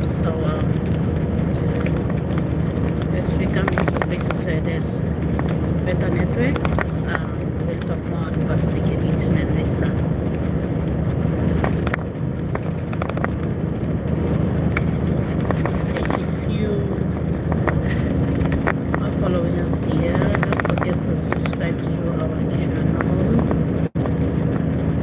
So as we come into places where there's better networks, we'll talk more on Pacific engagement visa. If you are following us here, don't forget to subscribe to our channel,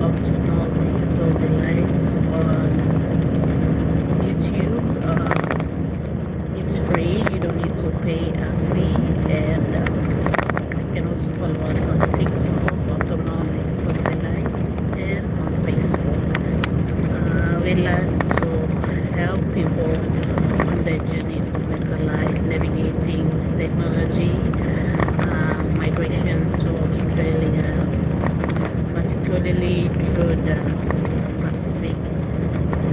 Optimal Digital Delights on YouTube. It's free, you don't need to pay a fee, and you can also follow us on TikTok, Optimal Digital Delights, and on Facebook. We like to help people on their journey for better life, navigating technology, migration to Australia, particularly through the Pacific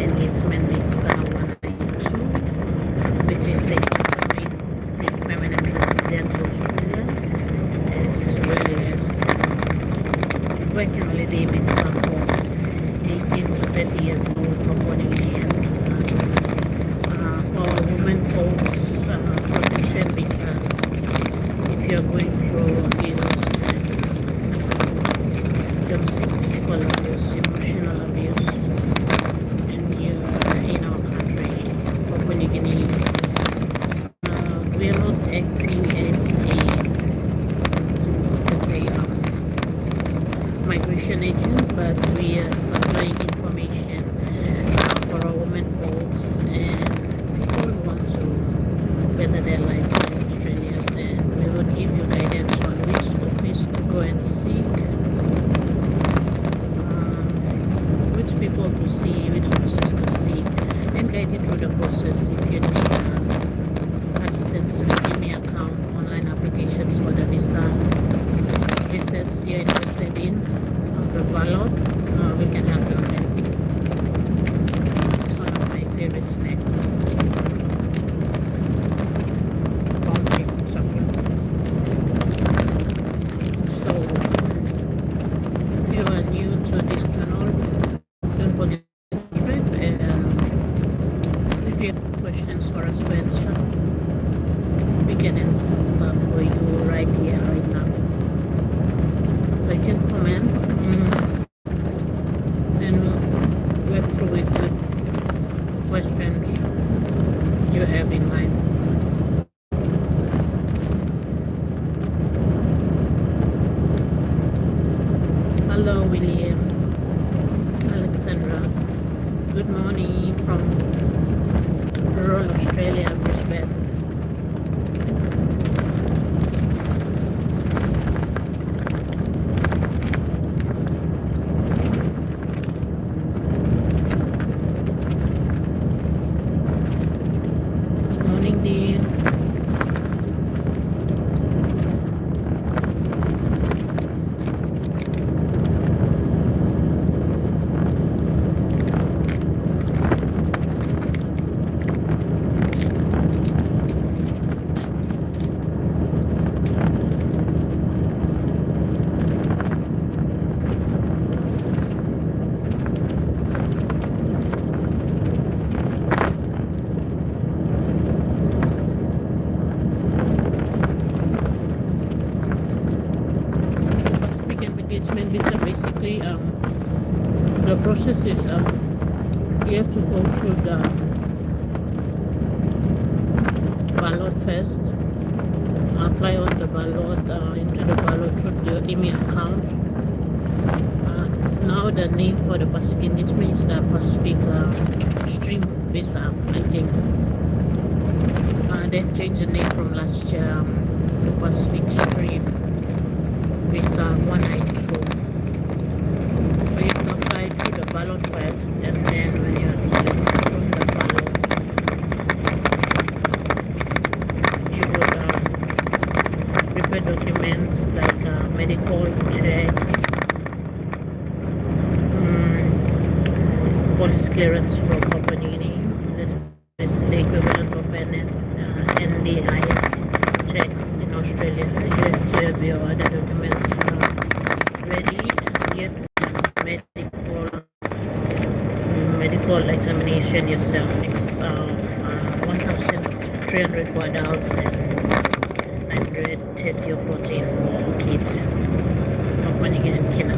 engagement visa 192, which is a automatic permanent resident to Australia, as well as working holiday visa for 18 to 30 years old Cambodians. For women folks, protection visa if you're going through abuse, domestic physical abuse, emotional abuse, and you're in our country, Papua New Guinea. We are not acting as a migration agent, but we are supplying information for our women folks and people who want to better their lives in Australia, and we will give you guidance on which office to go and seek, which people to see, which offices to see, and guide you through the process. If you need assistance with me account, online applications for the visas you're interested in, the ballot, we can help you on that. It's one of my favorite snacks. Pound cake chocolate. So if you are new to this channel, don't forget to subscribe, and if you have questions for us to answer, we can answer for you right here, right now. You can comment, and we'll work through with the questions you have in mind. Hello, William, Alexandra. Good morning from rural Australia, Brisbane. Visa, basically the process is you have to go through the ballot first, apply on the ballot, into the ballot through the email account. Now the name for the Pacific engagement is the Pacific Stream Visa, I think. They've changed the name from last year, the Pacific Stream Visa 192. So you have to apply through the ballot first, and then when you are selected from the ballot, you would prepare documents like medical checks, police clearance from Papua New Guinea. This is the equivalent of NDIS checks in Australia. You have to have your other documents ready. You have to have medical examination vaccination yourself. It's 1,300 for adults and 930 or 40 for kids. Opening in Kenya.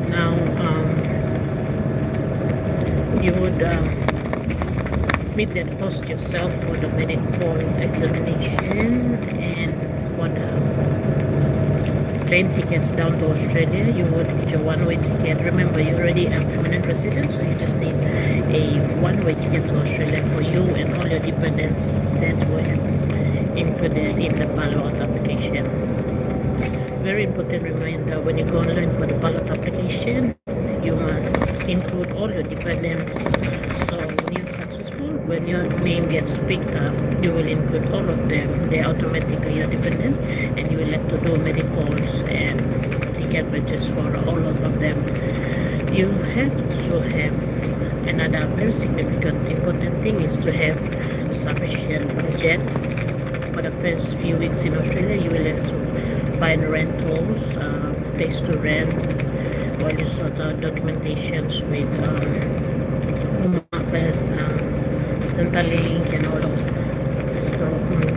Now, you would meet that cost yourself for the medical examination, and for the plane tickets down to Australia, you would get your one-way ticket. Remember, you're already a permanent resident, so you just need a one-way ticket to Australia for you and all your dependents that were included in the ballot application. Very important reminder, when you go online for the ballot application, you must include all your dependents. So when you're successful, when your name gets picked up, you will include all of them. They're automatically your dependent, and you will have to do medicals and ticket purchase for all of them. You have to have another very significant important thing is to have sufficient budget. For the first few weeks in Australia, you will have to find rentals, place to rent, while you sort out documentations with Home Office, Centrelink, and all those. So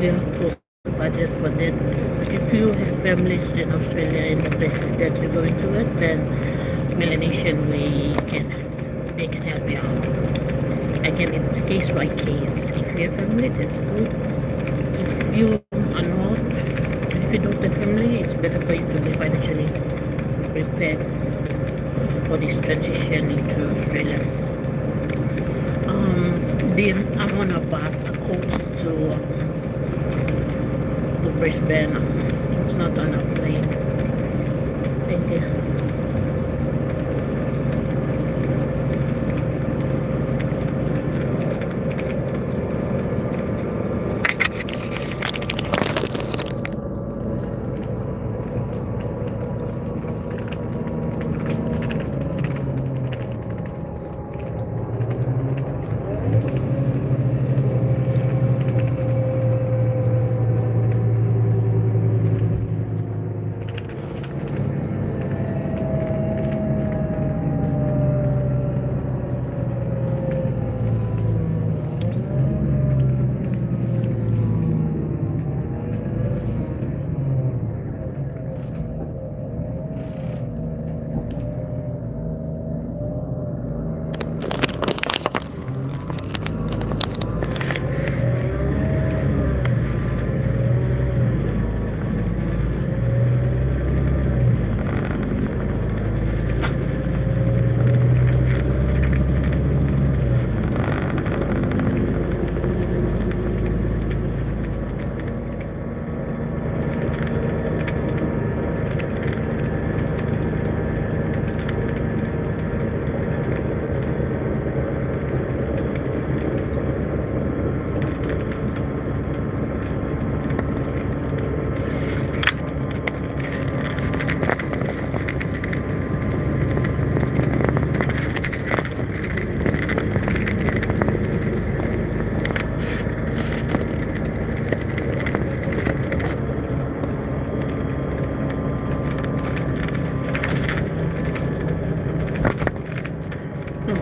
you have to budget for that. If you have families in Australia in the places that you're going to work, then Melanesian they can help you out. Again, it's case by case. If you have family, that's good. If you are not, if you don't have family, it's better for you to be financially prepared for this transition into Australia. I'm on a bus, a coach to Brisbane. It's not on a plane. Thank you.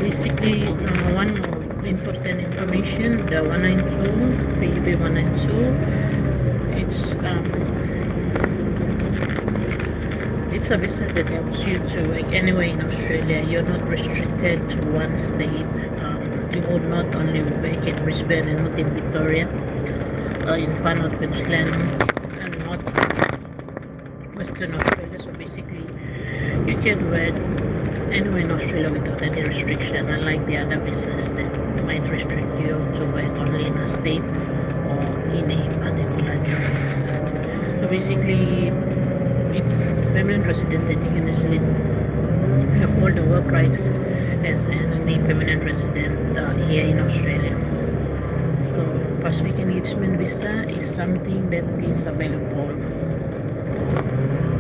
Basically, one more important information, the 192, PEV 192, it's a visa that helps you to work anywhere in Australia. You're not restricted to one state. You will not only work in Brisbane and not in Victoria, in Far North Queensland and not Western Australia. So basically, you can work anywhere in Australia without any restriction, unlike the other visas that might restrict you to work only in a state or in a particular job. So basically, it's permanent resident that you can easily have all the work rights as any permanent resident here in Australia. So Pacific Engagement Visa is something that is available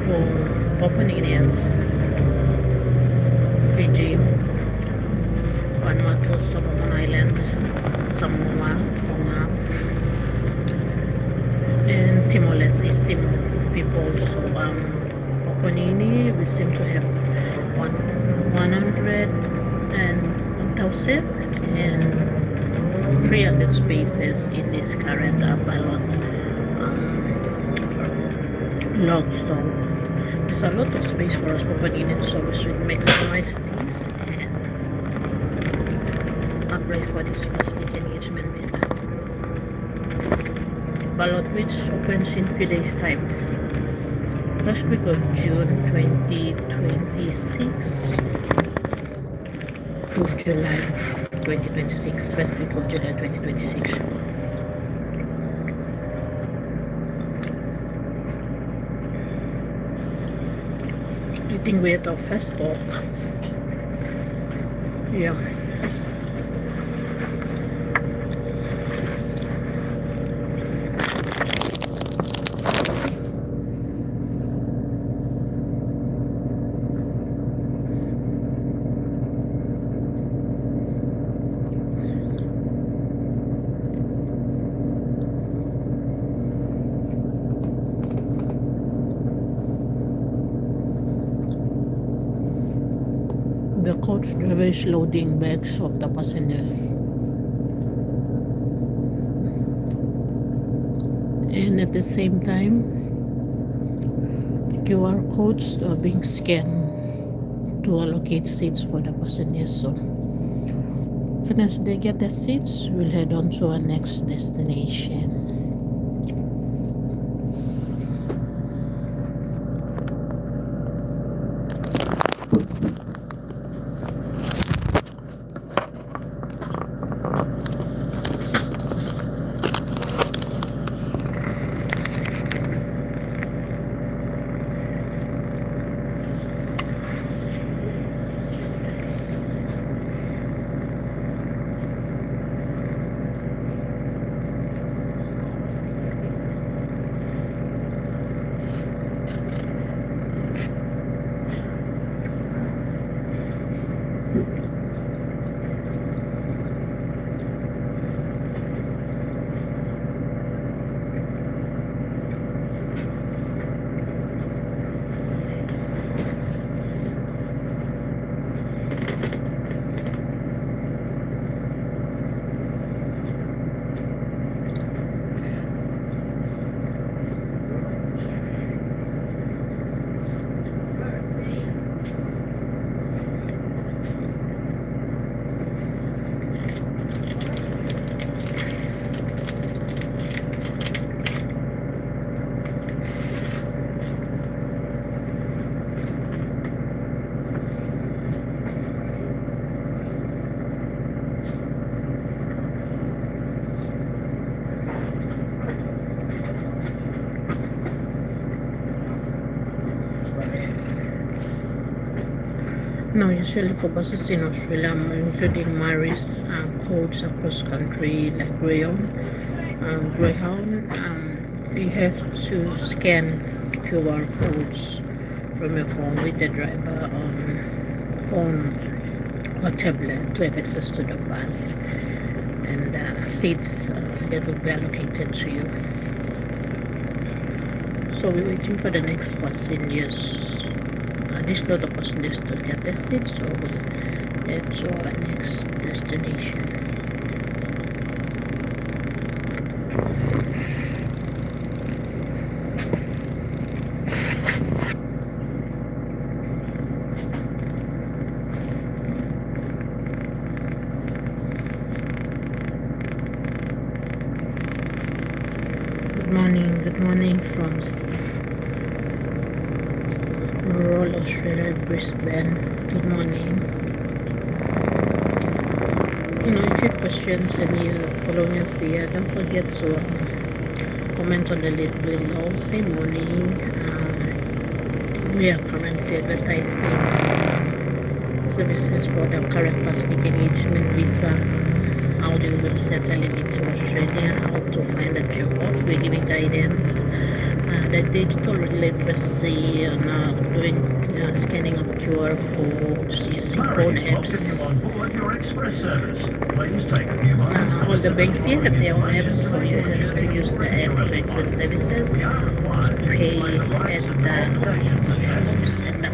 for Papua New Guineans, Fiji, Vanuatu, Solomon Islands, Samoa, Tonga, and Timor-Leste, East Timor people. So Papua New Guinea, we seem to have 100 and 1,000, and 300 spaces in this current ballot log. So there's a lot of space for us property units, so we should maximize these and apply for this pacific engagement visa. Ballot which opens in few days time, first week of June 2026 to July 2026, first week of July 2026. I think we're at our first talk. Yeah. The coach driver is loading bags of the passengers, and at the same time QR codes are being scanned to allocate seats for the passengers. So as soon as they get the seats, we'll head on to our next destination. Now, usually for buses in Australia, including Maris, codes across country like Greyhound, you have to scan QR codes from your phone with the driver phone or tablet to have access to the bus, and seats that will be allocated to you. So we're waiting for the next passengers. This lot of passengers to get the seats, so we'll head to our next destination. Good morning from rural Australia, Brisbane. Good morning. If you have questions and you're following us here, don't forget to comment on the link below. Say morning. We are currently advertising services for the current Pacific Engagement Visa, how you will settle into Australia, how to find a job. We're giving guidance, the digital literacy, and doing scanning of QR codes, using phone apps. All the banks here have their own apps, so you have to use the app to access services, to pay at the shops and the counters, and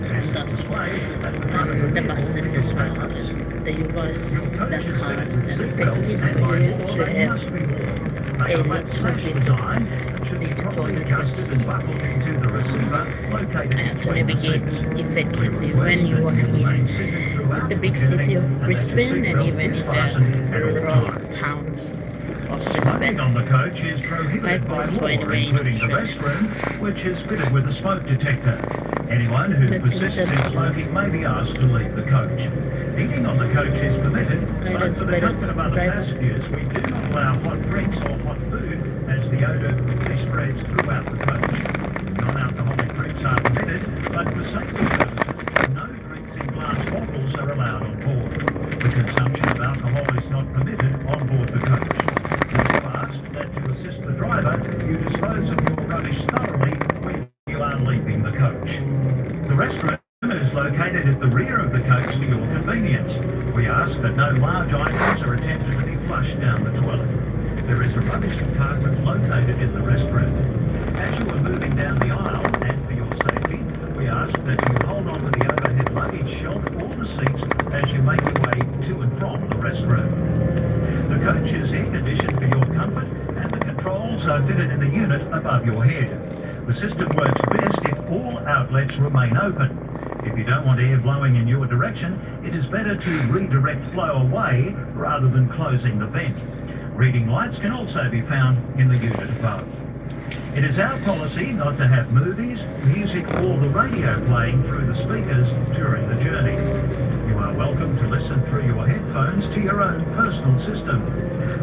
the buses as well. the US, Your coach the is fitted cars with and seatbelts, taxis, and so by you law should they have must be worn. They a are little flat bit design and of should be digital properly adjusted literacy and buckled into the receiver located to between the navigate seats. We effectively request when you that are you remain in seated throughout the the big journey city of and that your Brisbane and seatbelt even is in fastened the at all rural times. towns of Smoking on Brisbane. the coach is prohibited by Likewise, law, by the way, in including the Australia. restroom, which is fitted with a smoke detector. Anyone who That's persists in essential. smoking may be asked to leave the coach. Eating on the coach is permitted, but Guidance for by the the comfort of other driver. passengers, we do not allow hot drinks or hot food as the odour quickly spreads throughout the coach. Non-alcoholic drinks are permitted, but for safety purposes, no drinks in glass bottles are allowed on board. The consumption of alcohol is not permitted on board the coach. We do ask that to assist the driver, you dispose of your rubbish thoroughly when you are leaving the coach. The restroom is located at the rear of the coach for your convenience. We ask that no large items are attempted to be flushed down the toilet. There is a rubbish compartment located in the restroom. As you are moving down the aisle, and for your safety, we ask that you hold on to the overhead luggage shelf or the seats as you make your way to and from the restroom. The coach is air conditioned for your comfort and the controls are fitted in a unit above your head. The system works best if all outlets remain open. If you don't want air blowing in your direction, it is better to redirect flow away rather than closing the vent. Reading lights can also be found in the unit above. It is our policy not to have movies, music or the radio playing through the speakers during the journey. You are welcome to listen through your headphones to your own personal system.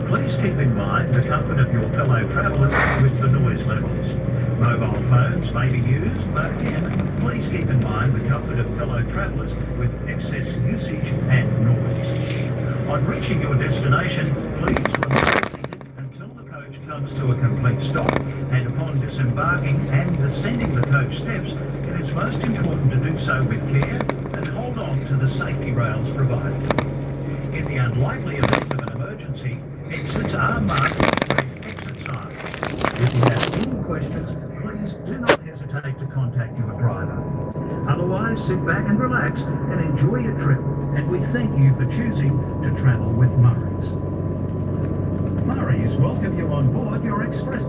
Please keep in mind the comfort of your fellow travellers with the noise levels. Mobile phones may be used, but again, please keep in mind the comfort of fellow travellers with excess usage and noise. On reaching your destination, please remain seated until the coach comes to a complete stop, and upon disembarking and descending the coach steps, it is most important to do so with care and hold on to the safety rails provided. In the unlikely event of an emergency, exits are marked with red exit signs. If you have any questions, please do not hesitate to contact your driver. Otherwise, sit back and relax and enjoy your trip, and we thank you for choosing to travel with Murray's. Murray's welcome you on board your express.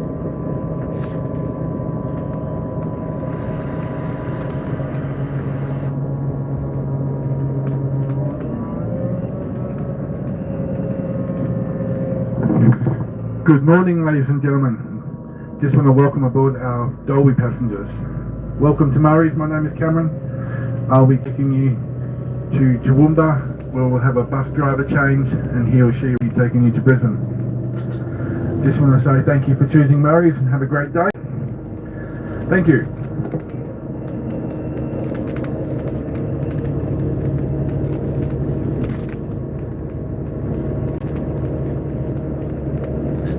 Good morning, ladies and gentlemen. Just want to welcome aboard our Dolby passengers. Welcome to Murray's. My name is Cameron. I'll be taking you to Toowoomba, where we'll have a bus driver change, and he or she will be taking you to Brisbane. Just want to say thank you for choosing Murray's and have a great day. Thank you.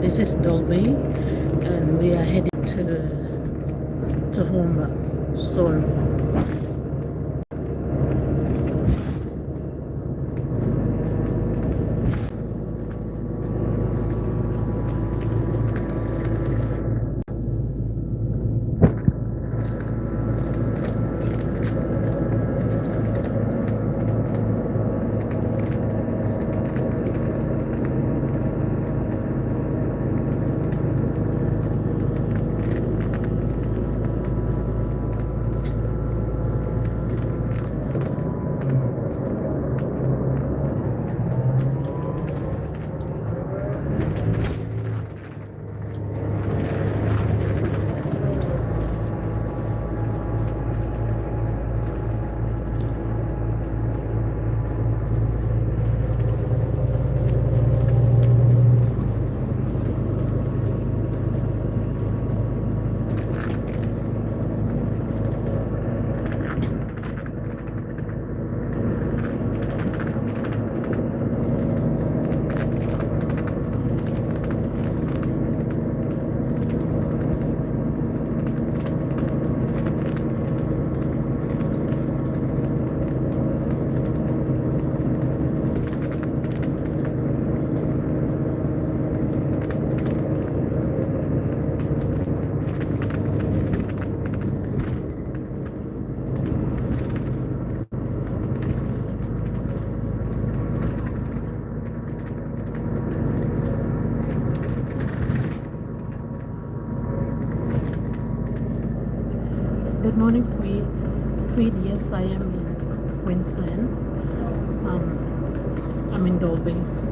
This is Dolby, and we are heading to Toowoomba soon. Good morning, Creed. Yes, I am in Queensland. I'm in Dolby.